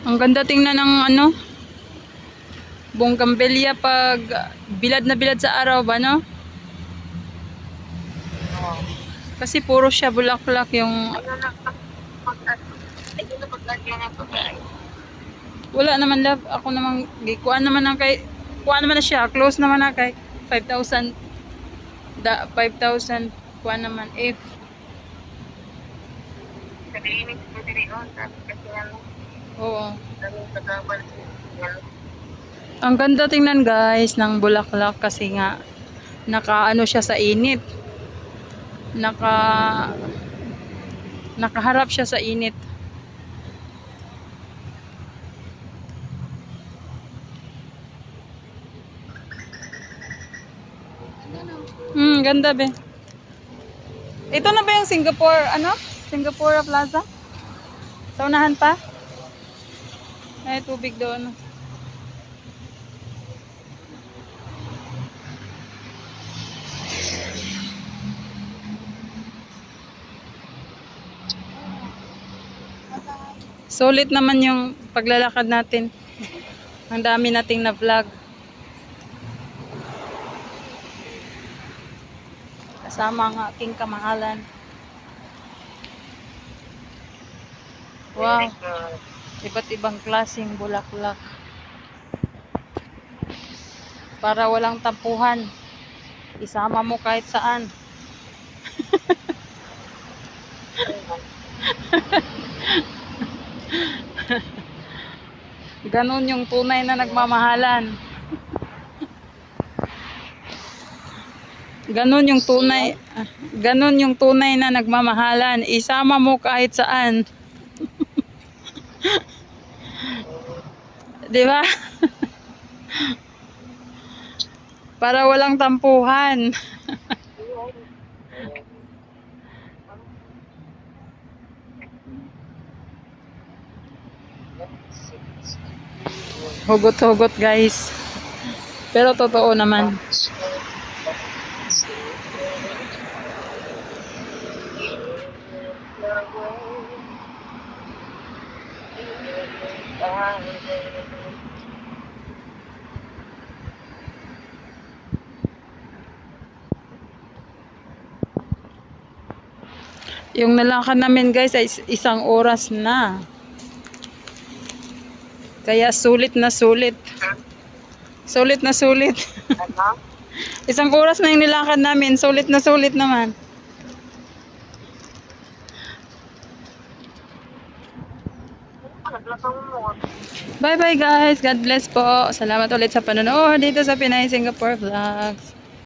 Ang ganda tingnan ng ano, bougainvillea pag bilad na bilad sa araw ba, no? Oo. Kasi puro siya bulaklak yung... Ano na ay yun na paglagyan ng pagkain. Wala naman love. Ako namang, kuhaan naman na kay... Kuhaan naman na siya. Close naman na kay 5,000. 5,000. Kuhaan naman. If... Sabihin ko diri on kasi ano, Oo. daming kagabal yan. Ang ganda tingnan guys ng bulaklak kasi nga nakaano siya sa init. Nakaharap siya sa init. Ganda be. Ito na ba yung Singapore, ano? Singapore Plaza? Sa unahan pa? Ay, tubig doon. Solid naman yung paglalakad natin. Ang dami nating na vlog. Kasama ang aking kamahalan. Wow. Iba't ibang klaseng bulaklak. Para walang tampuhan. Isama mo kahit saan. Ganon yung tunay na nagmamahalan. Ganon yung tunay na nagmamahalan. Isama mo kahit saan. 'Di ba? Para walang tampuhan. Hugot-hugot guys. Pero totoo naman. Yung nalakad namin guys ay 1 oras na. Kaya sulit na sulit. Sulit na sulit. Ano? 1 oras na yung nilakad namin. Sulit na sulit naman. Bye bye guys. God bless po. Salamat ulit sa panonood dito sa Pinay Singapore Vlogs.